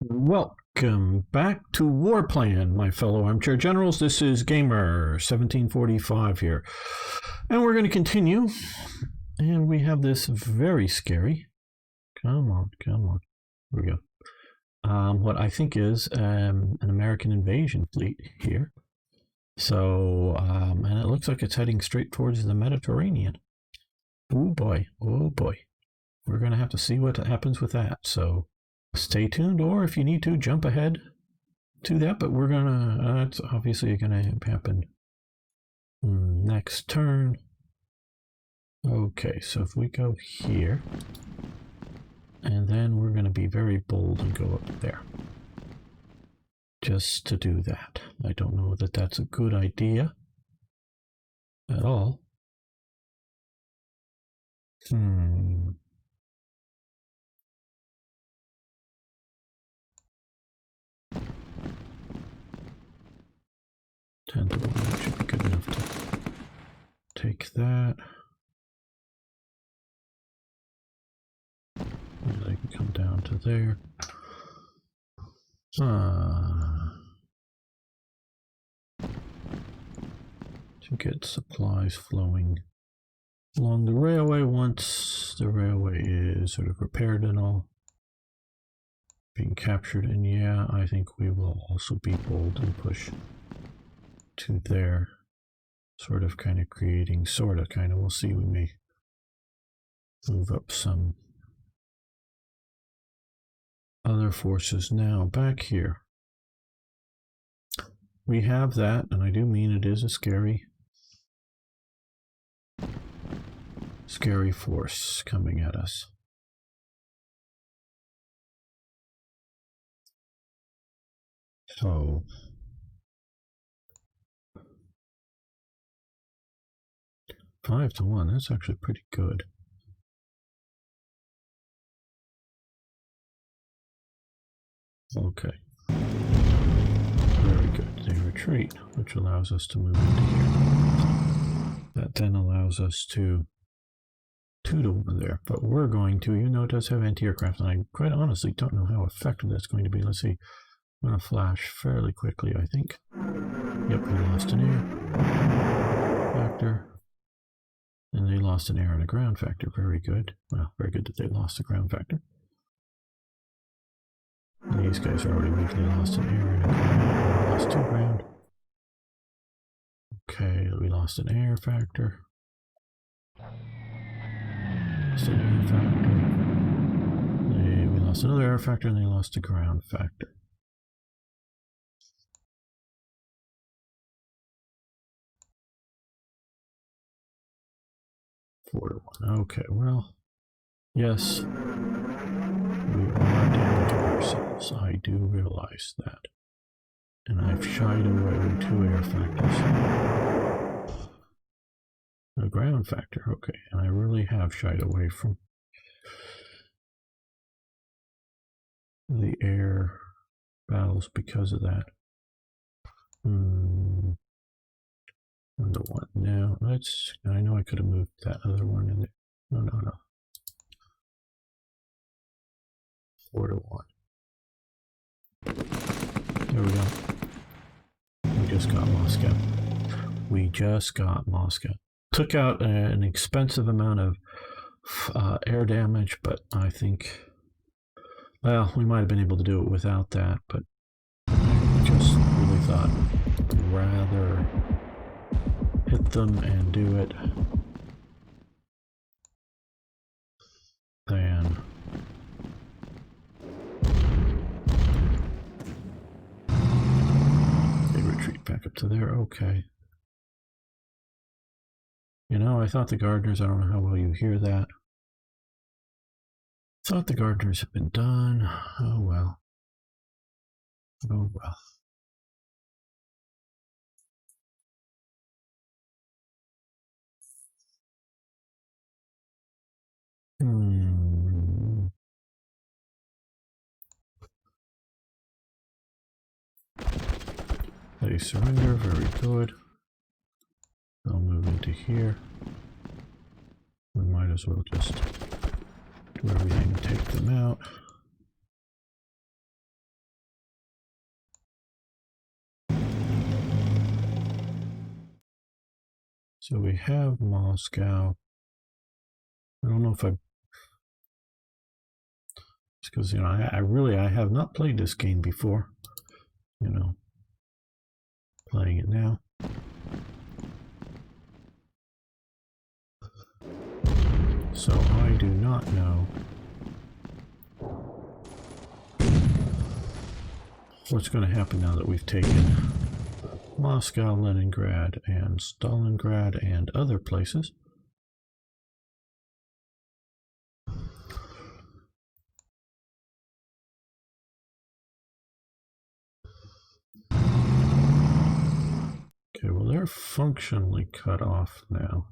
Welcome back to WarPlan, my fellow armchair generals. This is Gamer 1745 here. And we're going to continue. And we have this very scary. Come on. Here we go. What I think is an American invasion fleet here. So, and it looks like it's heading straight towards the Mediterranean. Oh boy. We're going to have to see what happens with that. So, stay tuned, or if you need to, jump ahead to that, but we're gonna, that's obviously gonna happen next turn. Okay, so if we go here, and then we're gonna be very bold and go up there. Just to do that. I don't know that that's a good idea at all. 10 to 1 should be good enough to take that. And I can come down to there. To get supplies flowing along the railway once the railway is sort of repaired and all being captured. And yeah, I think we will also be bold and push to there, sort of kind of creating we'll see, we may move up some other forces. Now back here we have that, and I do mean it is a scary force coming at us. So 5 to 1, that's actually pretty good. Okay. Very good. They retreat, which allows us to move into here. That then allows us to 2 to 1 there. But we're going to, even though it does have anti-aircraft, and I quite honestly don't know how effective that's going to be. Let's see. I'm going to flash fairly quickly, I think. Yep, we lost an air factor. And they lost an air and a ground factor. Very good. Well, very good that they lost a ground factor. And these guys are already weak. They lost an air and a ground. Lost 2 ground. Okay, we lost an air factor. Lost an air factor. We lost another air factor, and they lost a ground factor. Okay, well, yes, we are damaging ourselves. I do realize that. And I've shied away with 2 air factors. A ground factor, okay, and I really have shied away from the air battles because of that. 1 to 1. Now I know I could have moved that other one in there. No. 4 to 1. There we go. We just got Moscow. Took out an expensive amount of air damage, but I think, well, we might have been able to do it without that, but I just really thought rather hit them and do it than they retreat back up to there. Okay. You know, I thought the gardeners, I don't know how well you hear that. Thought the gardeners have been done. Oh well. Oh well. They surrender, very good. They'll move into here. We might as well just do everything to take them out. So we have Moscow. I don't know if I... because, you know, I have not played this game before. You know, playing it now. So I do not know what's going to happen now that we've taken Moscow, Leningrad, and Stalingrad, and other places. Okay, well, they're functionally cut off now.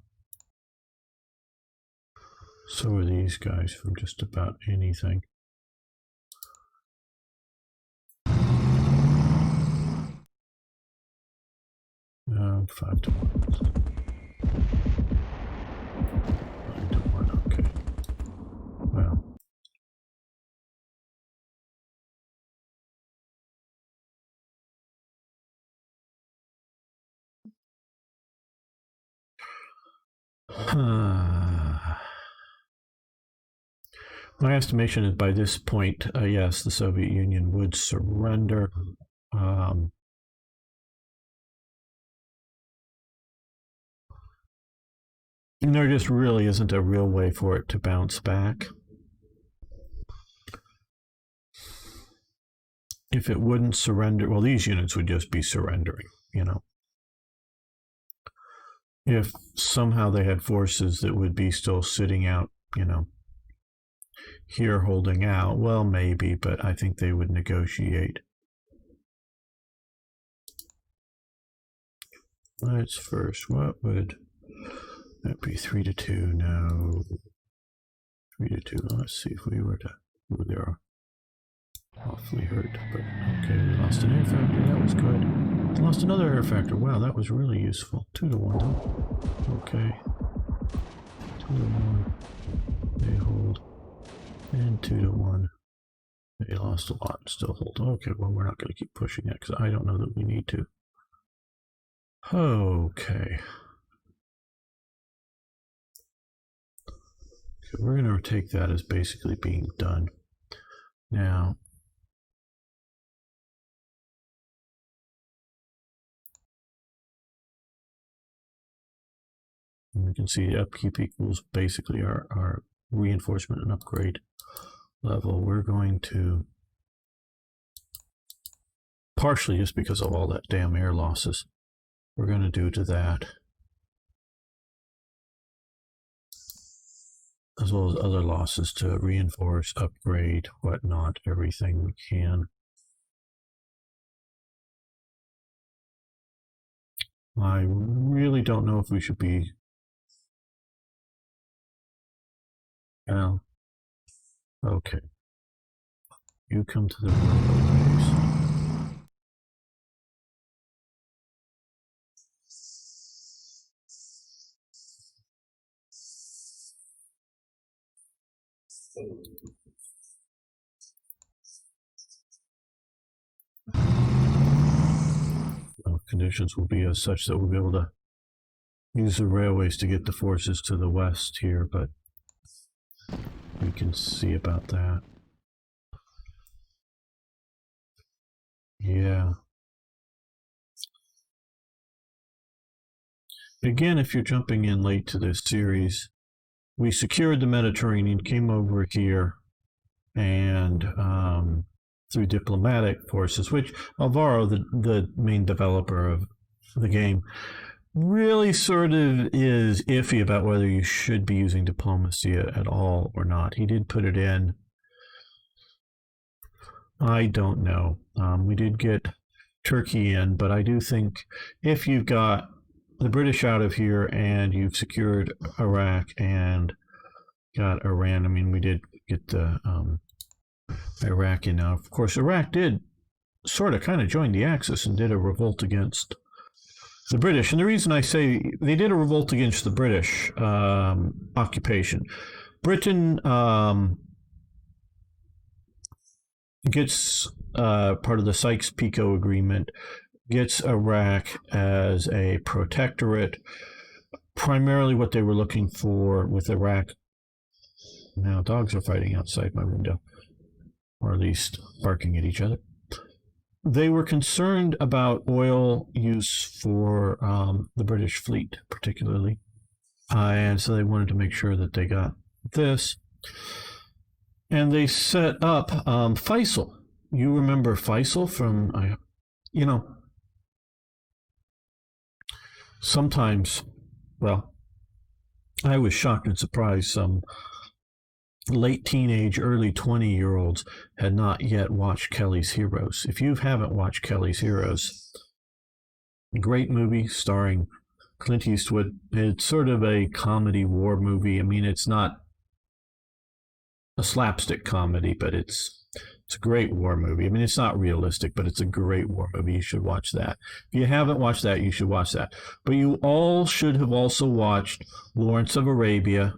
So are these guys from just about anything. 5 to 1. 9 to 1, okay. Well. My estimation is by this point, yes, the Soviet Union would surrender. And there just really isn't a real way for it to bounce back. If it wouldn't surrender, well, these units would just be surrendering, you know. If somehow they had forces that would be still sitting out, you know, here holding out, well, maybe, but I think they would negotiate. Let's first, what would that be? 3 to 2, no. 3 to 2, let's see if we were to, ooh, they are awfully hurt, but okay, we lost an air factor, that was good. We lost another air factor, wow, that was really useful. 2 to 1, though. Okay. 2 to 1, they hold. And 2 to 1. They lost a lot and still hold. Okay, well, we're not going to keep pushing that because I don't know that we need to. Okay. So we're going to take that as basically being done. Now, we can see the upkeep equals basically our reinforcement and upgrade level. We're going to, partially just because of all that damn air losses, we're going to do to that, as well as other losses, to reinforce, upgrade, whatnot, everything we can. I really don't know if we should be, well, okay. You come to the railways. Conditions will be as such that we'll be able to use the railways to get the forces to the west here, but we can see about that. Yeah. Again, if you're jumping in late to this series, we secured the Mediterranean, came over here, and through diplomatic forces, which Alvaro, the main developer of the game, really sort of is iffy about whether you should be using diplomacy at all or not. He did put it in. I don't know. We did get Turkey in, but I do think if you've got the British out of here and you've secured Iraq and got Iran, I mean, we did get the Iraq in. Now, of course, Iraq did sort of kind of join the Axis and did a revolt against the British. And the reason I say they did a revolt against the British occupation, Britain gets part of the Sykes-Picot Agreement, gets Iraq as a protectorate. primarily what they were looking for with Iraq. Now dogs are fighting outside my window, or at least barking at each other. They were concerned about oil use for the British fleet, particularly. And so they wanted to make sure that they got this. And they set up Faisal. You remember Faisal from, sometimes, well, I was shocked and surprised some late teenage, early 20-year-olds had not yet watched Kelly's Heroes. If you haven't watched Kelly's Heroes, great movie starring Clint Eastwood. It's sort of a comedy war movie. I mean, it's not a slapstick comedy, but it's a great war movie. I mean, it's not realistic, but it's a great war movie. You should watch that. If you haven't watched that, you should watch that. But you all should have also watched Lawrence of Arabia,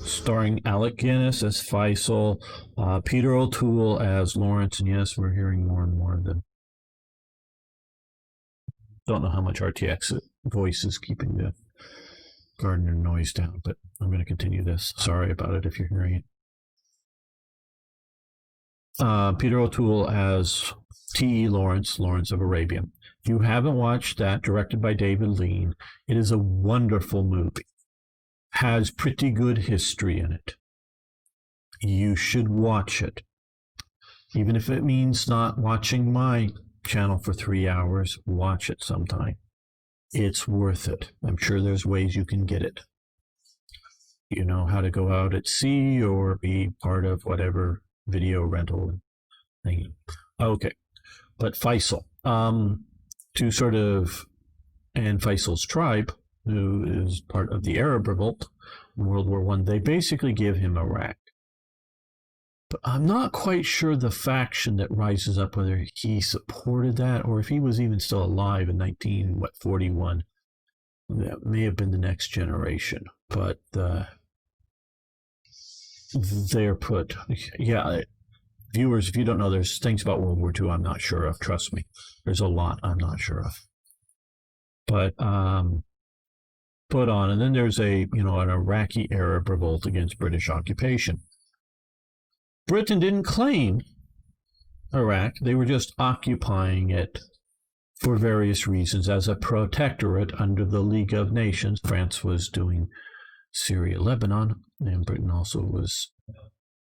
starring Alec Guinness as Faisal, Peter O'Toole as Lawrence, and yes, we're hearing more and more of them. Don't know how much RTX voice is keeping the gardener noise down, but I'm going to continue this. Sorry about it if you're hearing it. Peter O'Toole as T.E. Lawrence, Lawrence of Arabia. If you haven't watched that, directed by David Lean, it is a wonderful movie. Has pretty good history in it. You should watch it. Even if it means not watching my channel for 3 hours, watch it sometime. It's worth it. I'm sure there's ways you can get it. You know how to go out at sea or be part of whatever video rental thing. Okay. But Faisal, to sort of, and Faisal's tribe, who is part of the Arab Revolt in World War I, they basically give him Iraq. But I'm not quite sure the faction that rises up, whether he supported that or if he was even still alive in 1941. That may have been the next generation. But they're put, yeah, viewers, if you don't know, there's things about World War II I'm not sure of. Trust me, there's a lot I'm not sure of. But put on, and then there's an Iraqi Arab revolt against British occupation. Britain didn't claim Iraq. They were just occupying it for various reasons as a protectorate under the League of Nations. France was doing Syria, Lebanon, and Britain also was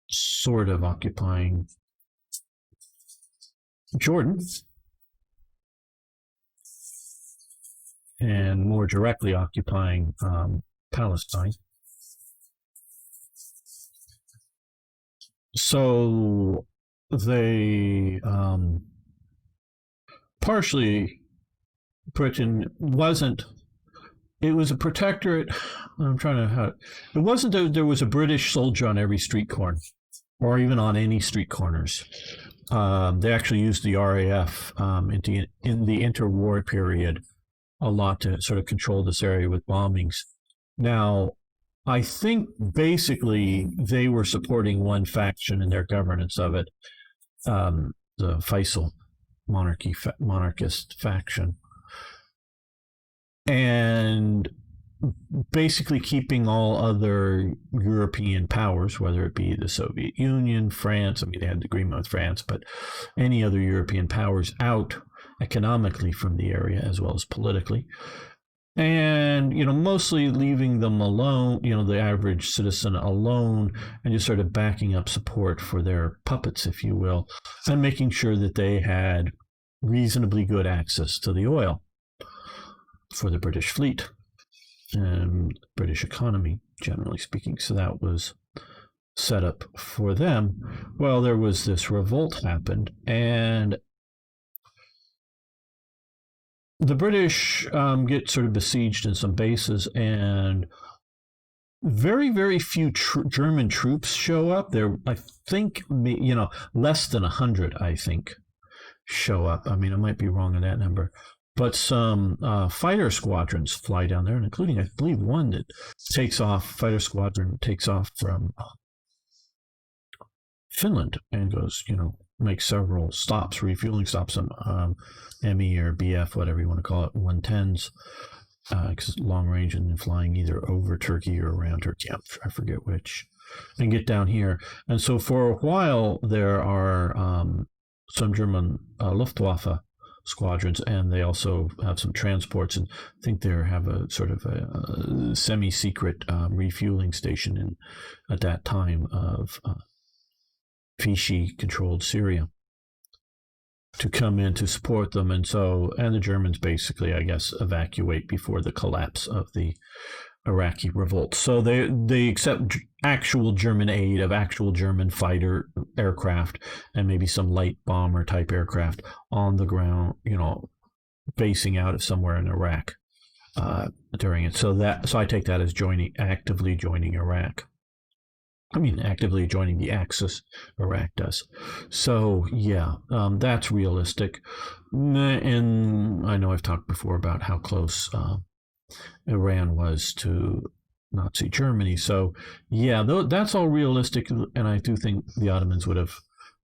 sort of occupying Jordan and more directly occupying Palestine. So they partially, Britain wasn't, it was a protectorate. It wasn't that there was a British soldier on every street corner or even on any street corners. They actually used the RAF in the interwar period a lot to sort of control this area with bombings. Now, I think basically they were supporting one faction in their governance of it, the Faisal monarchist faction, and basically keeping all other European powers, whether it be the Soviet Union, France, I mean, they had an agreement with France, but any other European powers out economically from the area as well as politically. And, mostly leaving them alone, the average citizen alone, and just sort of backing up support for their puppets, if you will, and making sure that they had reasonably good access to the oil for the British fleet and British economy, generally speaking. So that was set up for them. Well, there was this revolt happened, and the British get sort of besieged in some bases, and very, very few German troops show up. There, I think, less than 100, I think, show up. I mean, I might be wrong on that number. But some fighter squadrons fly down there, and including, I believe, one that fighter squadron takes off from Finland and goes, makes several stops, refueling stops on ME or BF, whatever you want to call it, 110s. long range and flying either over Turkey or around Turkey. I forget which. And get down here. And so for a while, there are some German Luftwaffe squadrons, and they also have some transports, and I think they have a sort of a semi-secret refueling station at that time of Vichy-controlled Syria to come in to support them. And the Germans basically, I guess, evacuate before the collapse of the Iraqi revolt. So they accept actual German aid of actual German fighter aircraft and maybe some light bomber type aircraft on the ground, basing out of somewhere in Iraq during it. So I take that as actively joining Iraq. I mean, actively joining the Axis, Iraq does. So, yeah, that's realistic. And I know I've talked before about how close Iran was to Nazi Germany. So, yeah, that's all realistic. And I do think the Ottomans would have,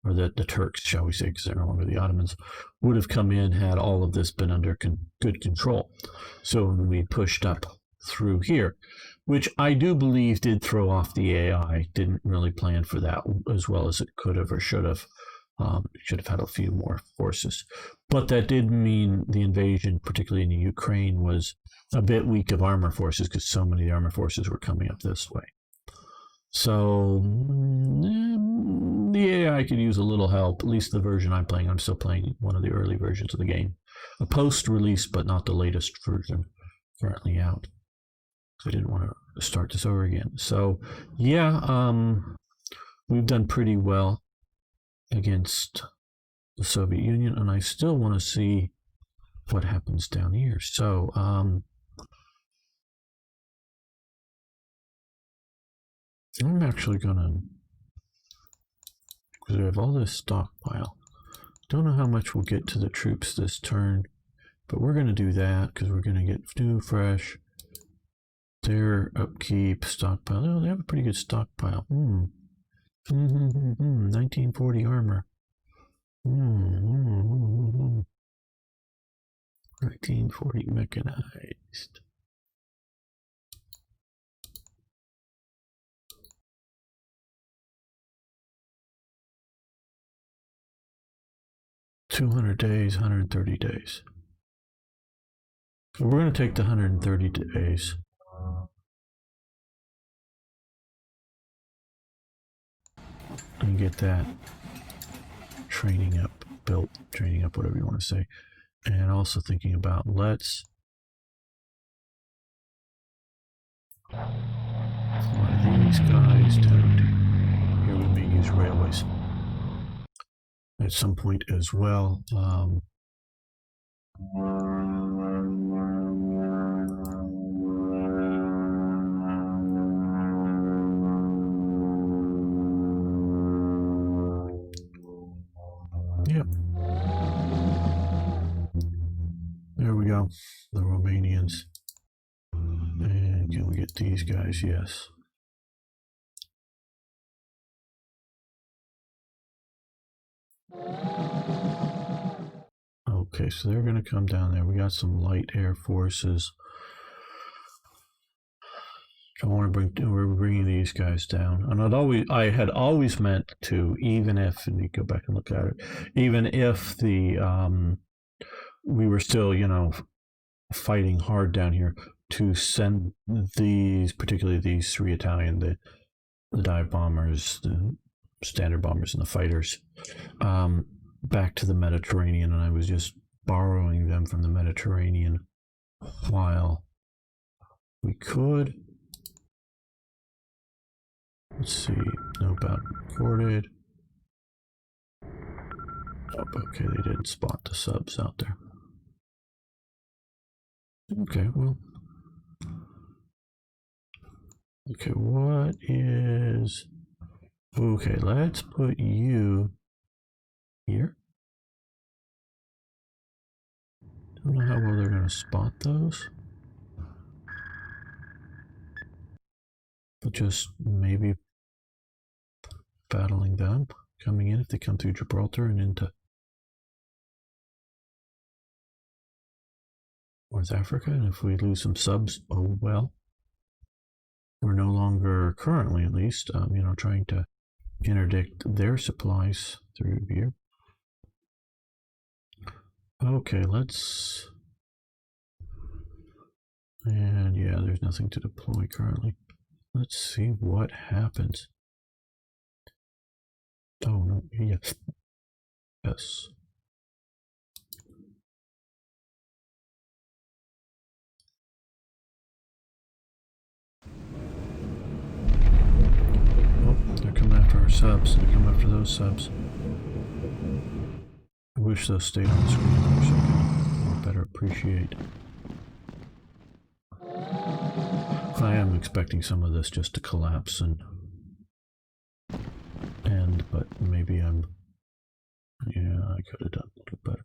or the Turks, shall we say, because they're no longer the Ottomans, would have come in had all of this been under good control. So when we pushed up through here, which I do believe did throw off the AI, didn't really plan for that as well as it could have or should have. Should have had a few more forces. But that did mean the invasion, particularly in the Ukraine, was a bit weak of armor forces because so many of the armor forces were coming up this way. So the AI could use a little help, at least the version I'm playing. I'm still playing one of the early versions of the game. A post-release, but not the latest version currently out. So I didn't want to start this over again. So, yeah, we've done pretty well against the Soviet Union, and I still want to see what happens down here. So, I'm actually gonna, because we have all this stockpile. Don't know how much we'll get to the troops this turn, but we're gonna do that because we're gonna get new, fresh. Their upkeep stockpile. Oh, they have a pretty good stockpile. 1940 armor. 1940 mechanized. $200 days, 130 days. So we're going to take the 130 days. And get that training up, whatever you want to say. And also thinking about let's fly these guys down here. We may use railways at some point as well. Yep. There we go. The Romanians. And can we get these guys? Yes. Okay, so they're going to come down there. We got some light air forces. So we're bringing these guys down. And I had always meant to, even if, and you go back and look at it, even if we were still, fighting hard down here, to send particularly these three Italian, the dive bombers, the standard bombers, and the fighters, back to the Mediterranean. And I was just borrowing them from the Mediterranean while we could. Let's see, no battle recorded. Oh, okay, they didn't spot the subs out there. Okay, well. Okay, what is... Okay, let's put you here. Don't know how well they're going to spot those. But just maybe battling them, coming in if they come through Gibraltar and into North Africa, and if we lose some subs, oh well. We're no longer, currently at least, trying to interdict their supplies through here. Okay, let's... And yeah, there's nothing to deploy currently. Let's see what happens. Oh no, yes. Yes. Oh, they're coming after our subs. They're coming after those subs. I wish those stayed on the screen for a second. I'll better appreciate. I am expecting some of this just to collapse and end, but maybe I'm... Yeah, I could have done a little better.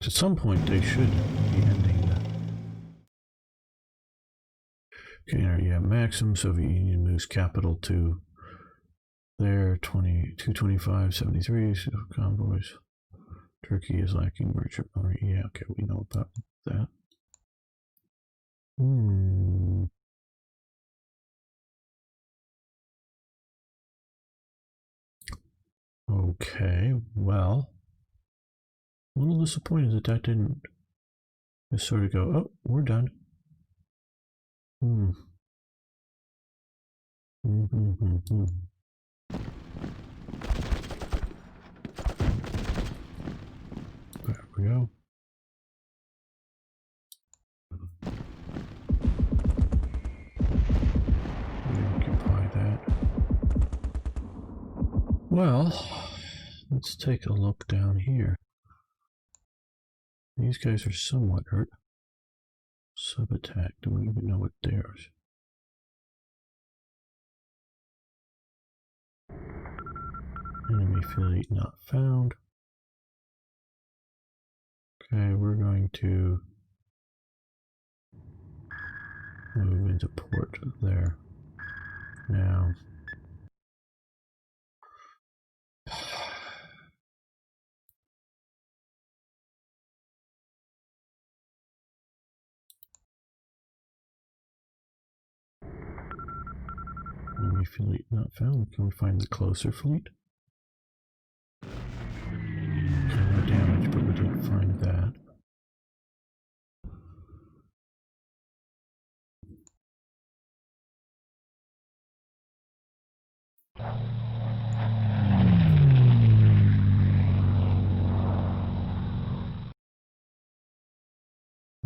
At some point, they should be ending that. Okay, yeah, maximum Soviet Union moves capital to there, 225, 73, convoys. Turkey is lacking merchant marine. Yeah, okay, we know about that. Okay, well, a little disappointed that that didn't just sort of go, oh, we're done. There we go. Occupy that. Well, let's take a look down here. These guys are somewhat hurt. Sub-attack, do we even know what theirs? Enemy fleet not found. Okay, we're going to move into port there. Now, enemy fleet not found. Can we find the closer fleet? Okay, no damage, but we didn't find that.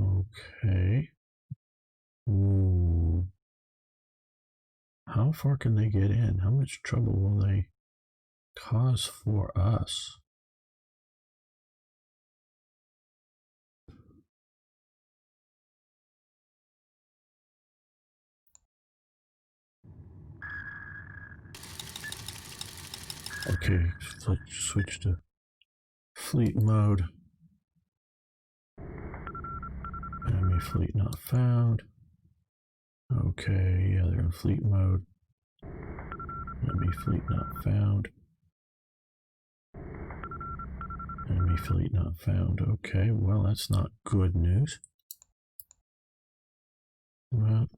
Okay. Ooh. How far can they get in? How much trouble will they cause for us? Okay, let's switch to fleet mode. Enemy fleet not found. Okay, yeah, they're in fleet mode. Enemy fleet not found. Enemy fleet not found. Okay, well, that's not good news. Well,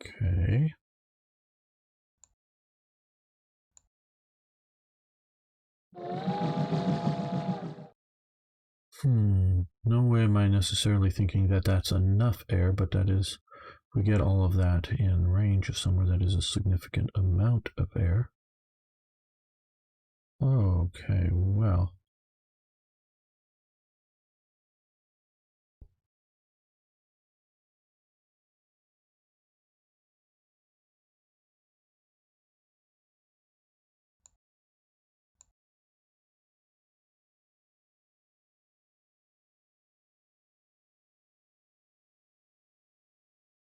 okay. No way am I necessarily thinking that that's enough air, but that is, if we get all of that in range of somewhere, that is a significant amount of air. Okay, well.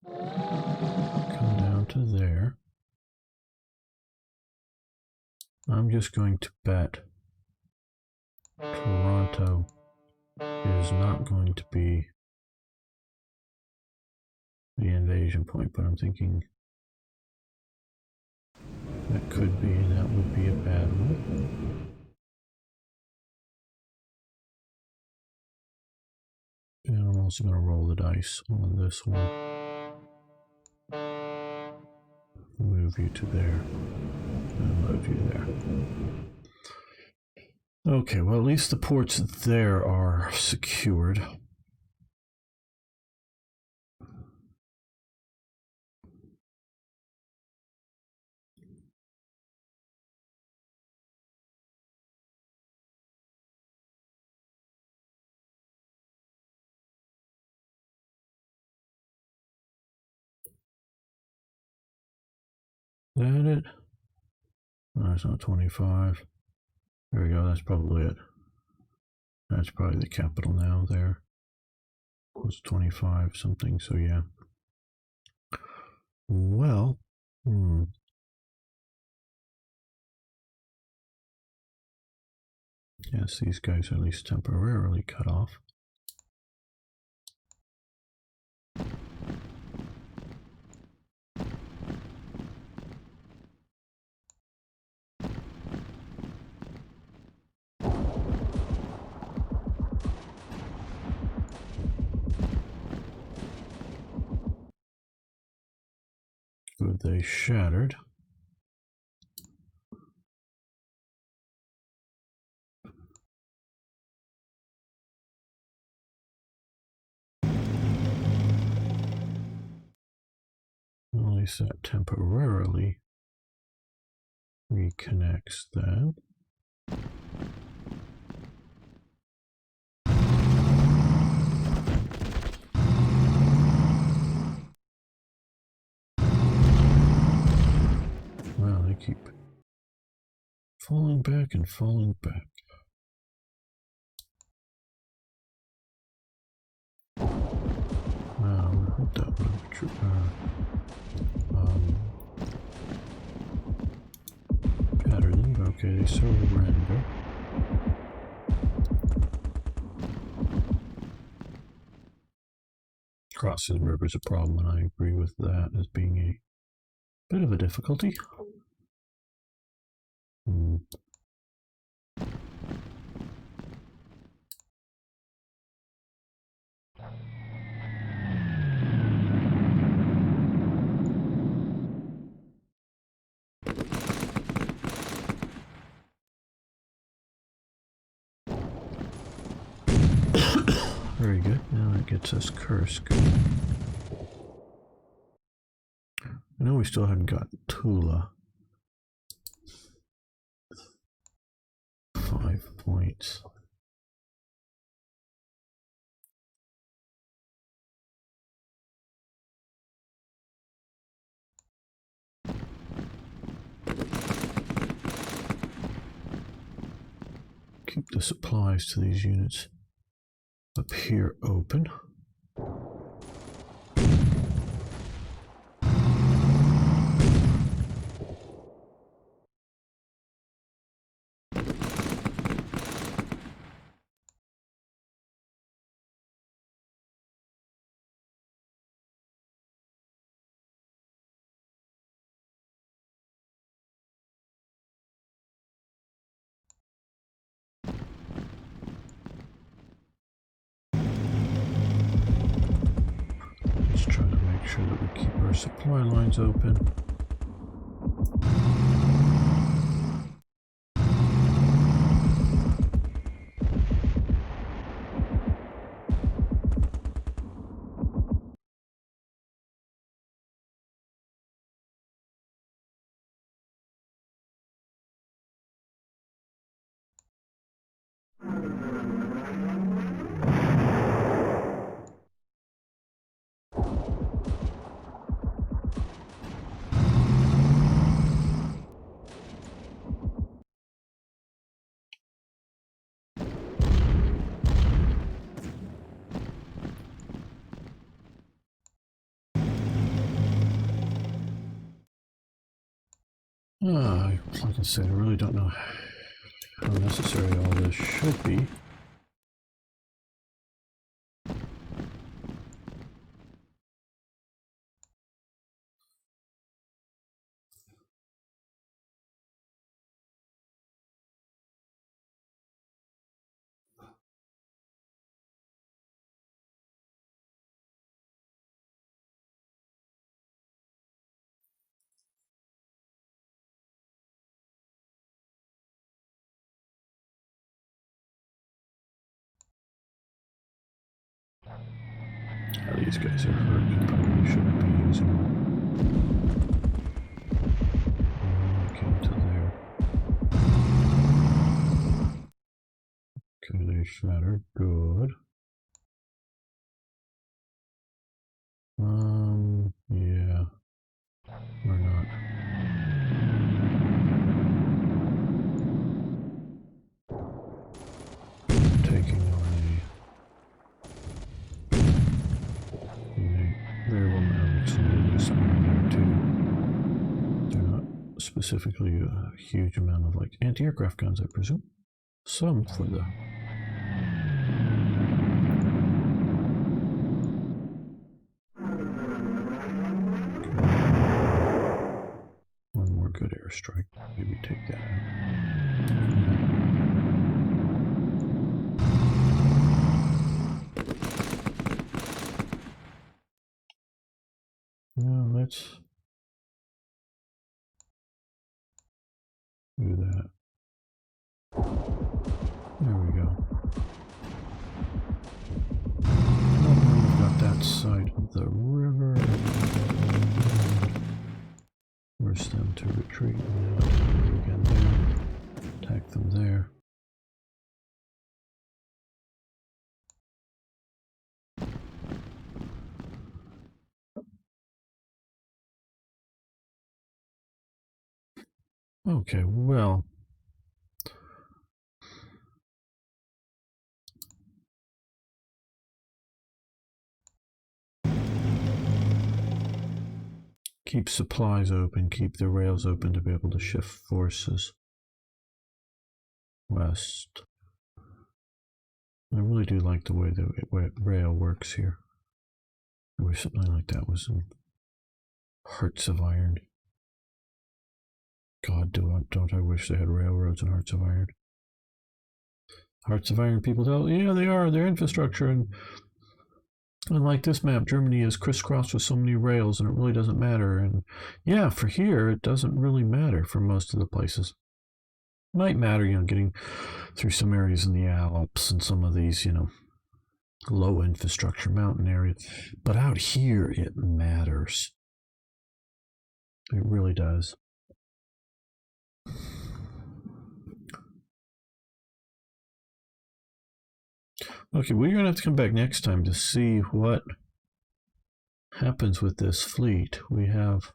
Come down to there. I'm just going to bet Toronto is not going to be the invasion point, but I'm thinking that could be, and that would be a bad one. And I'm also going to roll the dice on this one. Move you to there, and move you there. Okay, well, at least the ports there are secured. Is that it? No, it's not 25. There we go, that's probably it. That's probably the capital now there. It was 25 something, so yeah. Well, yes, these guys are at least temporarily cut off. Good, they shattered. At least that temporarily reconnects that. Wow, they keep falling back and falling back. Wow, I hope that would have shattered them. Okay, they surrender. Crossing the river is a problem, and I agree with that as being a bit of a difficulty. Very good. Now that gets us Kursk. I know we still haven't got Tula. 5 points. Keep the supplies to these units up here open. Just trying to make sure that we keep our supply lines open. Like I said, I really don't know how necessary all this should be. These guys are hurt. You probably shouldn't be using them. Came to there. Okay, they shatter. Good. Yeah. We're not. Taking away. There will now be something there too. They're not specifically a huge amount of like anti-aircraft guns, I presume. Some for the one more good airstrike. Maybe take that out. Yeah, let's do that. There we go. We've got that side of the river. Force them to retreat. Again there. Attack them there. Okay, well. Keep supplies open, keep the rails open to be able to shift forces west. I really do like the way the rail works here. I wish something like that was in Hearts of Iron. God, don't I wish they had railroads in Hearts of Iron. Hearts of Iron people tell, yeah, they are, their infrastructure, and unlike this map, Germany is crisscrossed with so many rails and it really doesn't matter. And yeah, for here, it doesn't really matter for most of the places. It might matter, getting through some areas in the Alps and some of these, low infrastructure mountain areas. But out here, it matters. It really does. Okay, we're going to have to come back next time to see what happens with this fleet. We have...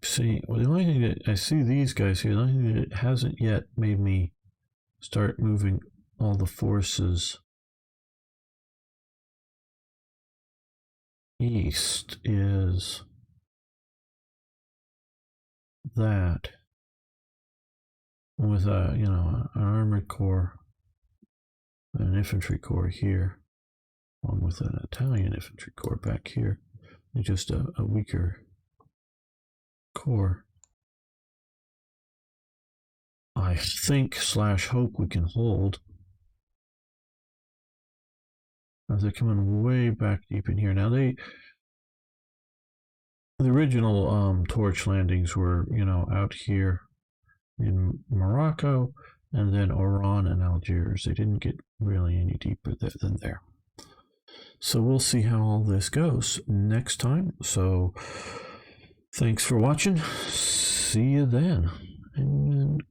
see, well, the only thing that I see these guys here, the only thing that hasn't yet made me start moving all the forces east is that with an armored corps, an infantry corps here, along with an Italian infantry corps back here, and just a weaker corps. I think / hope we can hold. As they're coming way back deep in here. Now the original torch landings were, out here in Morocco and then Oran and Algiers. They didn't get really any deeper than there. So we'll see how all this goes next time. So thanks for watching. See you then. And